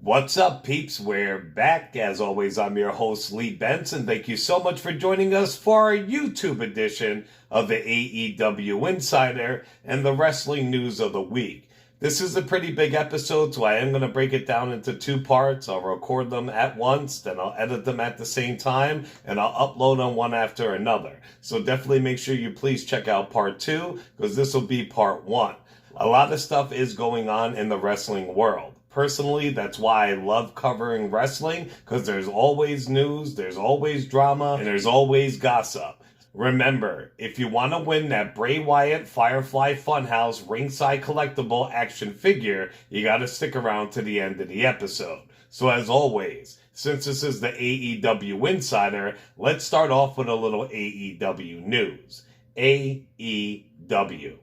What's up, peeps? We're back. As always, I'm your host, Lee Benson. Thank you so much for joining us for our YouTube edition of the AEW Insider and the wrestling news of the week. This is a pretty big episode, so I am going to break it down into two parts. I'll record them at once, then I'll edit them at the same time, and I'll upload them one after another. So definitely make sure you please check out part 2, because this will be part 1. A lot of stuff is going on in the wrestling world. Personally, that's why I love covering wrestling, because there's always news, there's always drama, and there's always gossip. Remember, if you want to win that Bray Wyatt Firefly Funhouse ringside collectible action figure, you gotta stick around to the end of the episode. So as always, since this is the AEW Insider, let's start off with a little AEW news. AEW.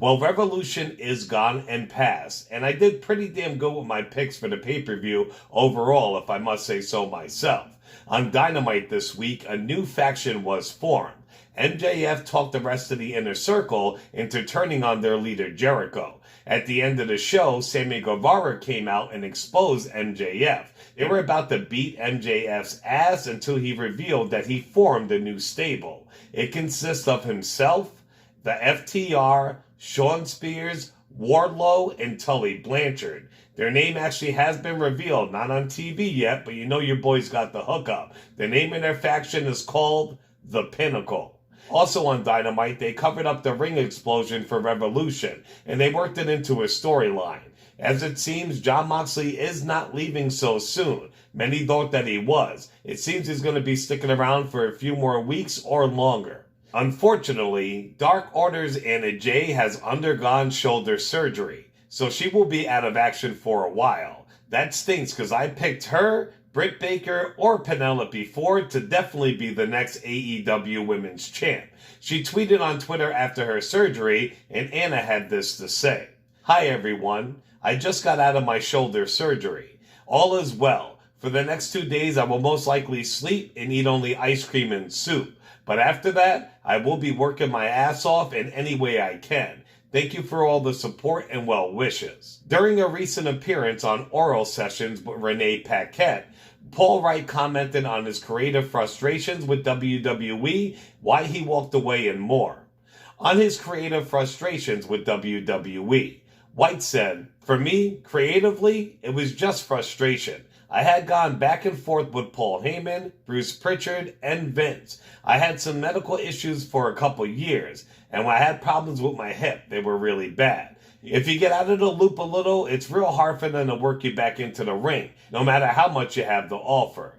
Well, Revolution is gone and past, and I did pretty damn good with my picks for the pay-per-view overall, if I must say so myself. On Dynamite this week, a new faction was formed. MJF talked the rest of the Inner Circle into turning on their leader Jericho. At the end of the show, Sammy Guevara came out and exposed MJF. They were about to beat MJF's ass until he revealed that he formed a new stable. It consists of himself, the FTR, Shawn Spears, Wardlow, and Tully Blanchard. Their name actually has been revealed, not on TV yet, but you know your boys got the hookup. The name of their faction is called The Pinnacle. Also on Dynamite, they covered up the ring explosion for Revolution, and they worked it into a storyline. As it seems, Jon Moxley is not leaving so soon. Many thought that he was. It seems he's going to be sticking around for a few more weeks or longer. Unfortunately, Dark Order's Anna Jay has undergone shoulder surgery, so she will be out of action for a while. That stinks because I picked her, Britt Baker, or Penelope Ford to definitely be the next AEW Women's Champ. She tweeted on Twitter after her surgery, and Anna had this to say. Hi everyone, I just got out of my shoulder surgery. All is well. For the next 2 days I will most likely sleep and eat only ice cream and soup. But after that, I will be working my ass off in any way I can. Thank you for all the support and well wishes. During a recent appearance on Oral Sessions with Renee Paquette, Paul Wright commented on his creative frustrations with WWE, why he walked away, and more. On his creative frustrations with WWE, White said, "For me, creatively, it was just frustration. I had gone back and forth with Paul Heyman, Bruce Pritchard, and Vince. I had some medical issues for a couple years, and when I had problems with my hip, they were really bad. If you get out of the loop a little, it's real hard for them to work you back into the ring, no matter how much you have to offer."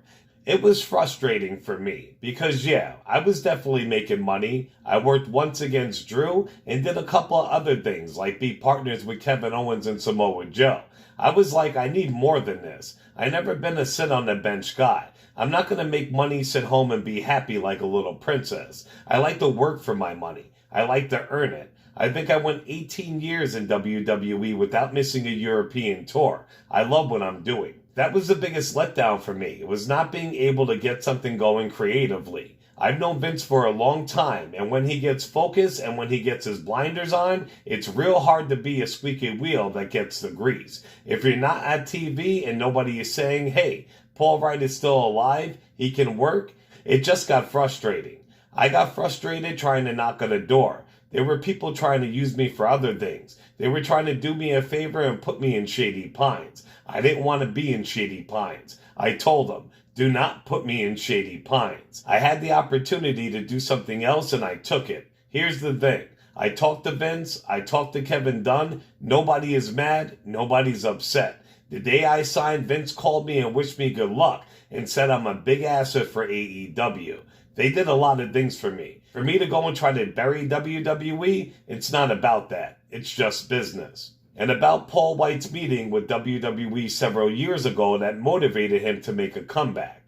It was frustrating for me, because yeah, I was definitely making money. I worked once against Drew, and did a couple of other things, like be partners with Kevin Owens and Samoa Joe. I was like, I need more than this. I never been a sit on the bench guy. I'm not going to make money, sit home, and be happy like a little princess. I like to work for my money. I like to earn it. I think I went 18 years in WWE without missing a European tour. I love what I'm doing. That was the biggest letdown for me. It was not being able to get something going creatively. I've known Vince for a long time, and when he gets focused and when he gets his blinders on, it's real hard to be a squeaky wheel that gets the grease. If you're not at TV and nobody is saying, hey, Paul Wright is still alive, he can work, it just got frustrating. I got frustrated trying to knock on a door. There were people trying to use me for other things. They were trying to do me a favor and put me in Shady Pines. I didn't want to be in Shady Pines. I told them, do not put me in Shady Pines. I had the opportunity to do something else and I took it. Here's the thing. I talked to Vince. I talked to Kevin Dunn. Nobody is mad. Nobody's upset. The day I signed, Vince called me and wished me good luck and said I'm a big asset for AEW. They did a lot of things for me. For me to go and try to bury WWE, it's not about that. It's just business. And about Paul White's meeting with WWE several years ago that motivated him to make a comeback.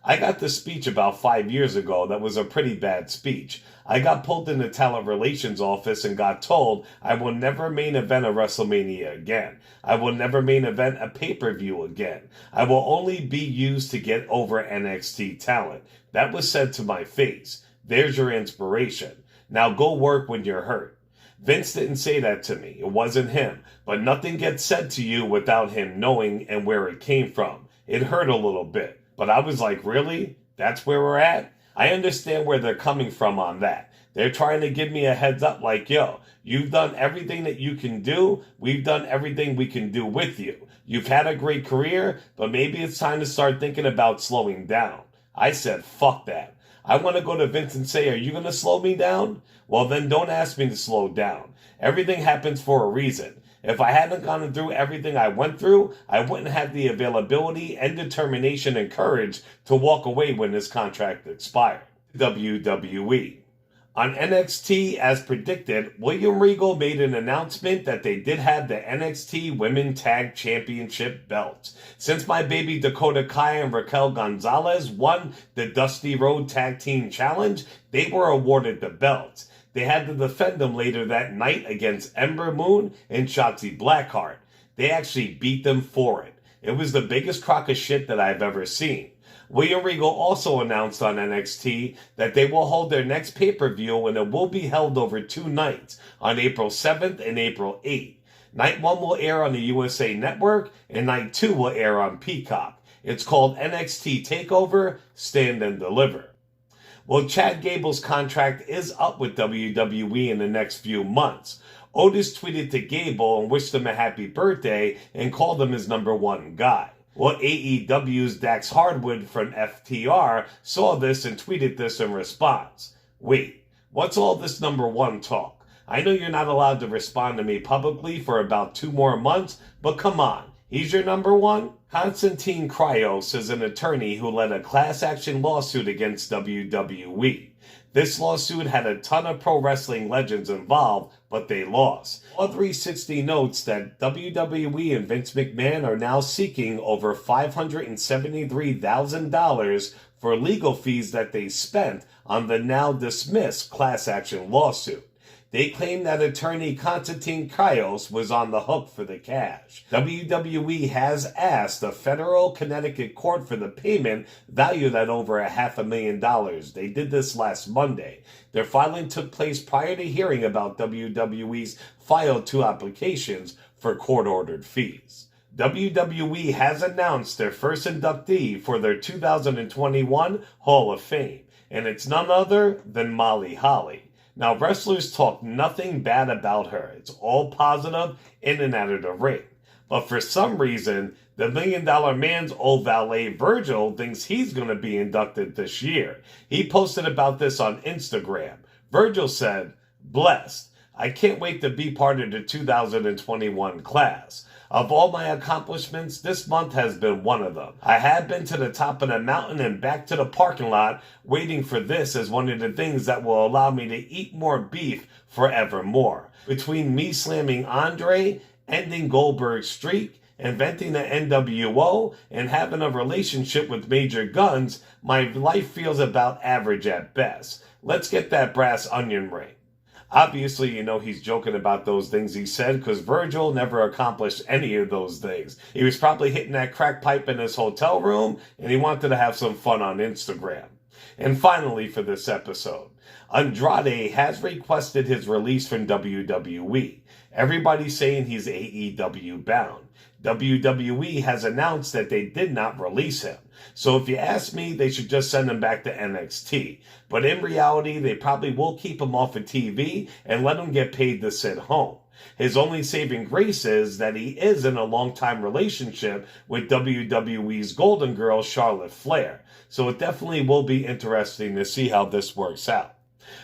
I got this speech about 5 years ago that was a pretty bad speech. I got pulled in the talent relations office and got told I will never main event a WrestleMania again. I will never main event a pay-per-view again. I will only be used to get over NXT talent. That was said to my face. There's your inspiration. Now go work when you're hurt. Vince didn't say that to me. It wasn't him. But nothing gets said to you without him knowing and where it came from. It hurt a little bit. But I was like, really? That's where we're at? I understand where they're coming from on that. They're trying to give me a heads up like, yo, you've done everything that you can do. We've done everything we can do with you. You've had a great career, but maybe it's time to start thinking about slowing down. I said, fuck that. I want to go to Vince and say, are you going to slow me down? Well, then don't ask me to slow down. Everything happens for a reason. If I hadn't gone through everything I went through, I wouldn't have the availability and determination and courage to walk away when this contract expired. WWE. On NXT, as predicted, William Regal made an announcement that they did have the NXT Women Tag Championship belts. Since my baby Dakota Kai and Raquel Gonzalez won the Dusty Road Tag Team Challenge, they were awarded the belts. They had to defend them later that night against Ember Moon and Shotzi Blackheart. They actually beat them for it. It was the biggest crock of shit that I've ever seen. William Regal also announced on NXT that they will hold their next pay-per-view, and it will be held over 2 nights, on April 7th and April 8th. Night 1 will air on the USA Network, and Night 2 will air on Peacock. It's called NXT TakeOver Stand and Deliver. Well, Chad Gable's contract is up with WWE in the next few months. Otis tweeted to Gable and wished him a happy birthday and called him his #1 guy. Well, AEW's Dax Hardwood from FTR saw this and tweeted this in response. Wait, what's all this #1 talk? I know you're not allowed to respond to me publicly for about 2 more months, but come on, he's your #1? Konstantin Kryos is an attorney who led a class action lawsuit against WWE. This lawsuit had a ton of pro wrestling legends involved, but they lost. Law 360 notes that WWE and Vince McMahon are now seeking over $573,000 for legal fees that they spent on the now dismissed class action lawsuit. They claim that attorney Konstantin Kryos was on the hook for the cash. WWE has asked a federal Connecticut court for the payment valued at over $500,000. They did this last Monday. Their filing took place prior to hearing about WWE's filed 2 applications for court-ordered fees. WWE has announced their first inductee for their 2021 Hall of Fame, and it's none other than Molly Holly. Now, wrestlers talk nothing bad about her. It's all positive in and out of the ring. But for some reason, the $1 Million Man's old valet Virgil thinks he's going to be inducted this year. He posted about this on Instagram. Virgil said, "Blessed. I can't wait to be part of the 2021 class. Of all my accomplishments, this month has been one of them. I have been to the top of the mountain and back to the parking lot, waiting for this as one of the things that will allow me to eat more beef forevermore. Between me slamming Andre, ending Goldberg's streak, inventing the NWO, and having a relationship with Major Guns, my life feels about average at best. Let's get that brass onion ring." Obviously, you know he's joking about those things he said, because Virgil never accomplished any of those things. He was probably hitting that crack pipe in his hotel room, and he wanted to have some fun on Instagram. And finally, for this episode, Andrade has requested his release from WWE. Everybody's saying he's AEW bound. WWE has announced that they did not release him. So if you ask me, they should just send him back to NXT. But in reality, they probably will keep him off of TV and let him get paid to sit home. His only saving grace is that he is in a long-time relationship with WWE's Golden Girl, Charlotte Flair. So it definitely will be interesting to see how this works out.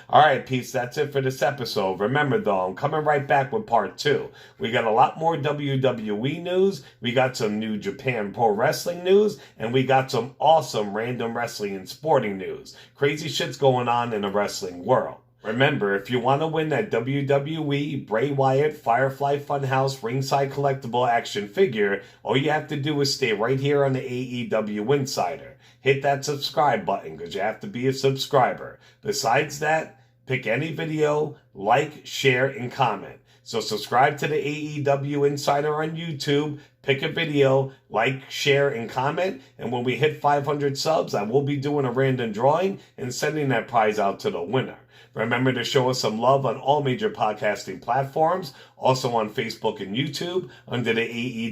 Alright, peeps, that's it for this episode. Remember, though, I'm coming right back with part 2. We got a lot more WWE news, we got some new Japan Pro Wrestling news, and we got some awesome random wrestling and sporting news. Crazy shit's going on in the wrestling world. Remember, if you want to win that WWE Bray Wyatt Firefly Funhouse ringside collectible action figure, all you have to do is stay right here on the AEW Insider. Hit that subscribe button because you have to be a subscriber. Besides that, pick any video, like, share, and comment. So subscribe to the AEW Insider on YouTube, pick a video, like, share, and comment. And when we hit 500 subs, I will be doing a random drawing and sending that prize out to the winner. Remember to show us some love on all major podcasting platforms, also on Facebook and YouTube under the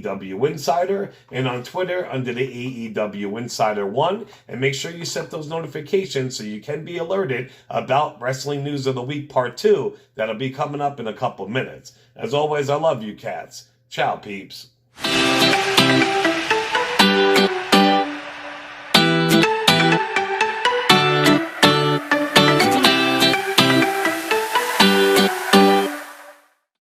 AEW Insider, and on Twitter under the AEW Insider 1. And make sure you set those notifications so you can be alerted about Wrestling News of the Week Part 2 that'll be coming up in a couple minutes. As always, I love you cats. Ciao, peeps.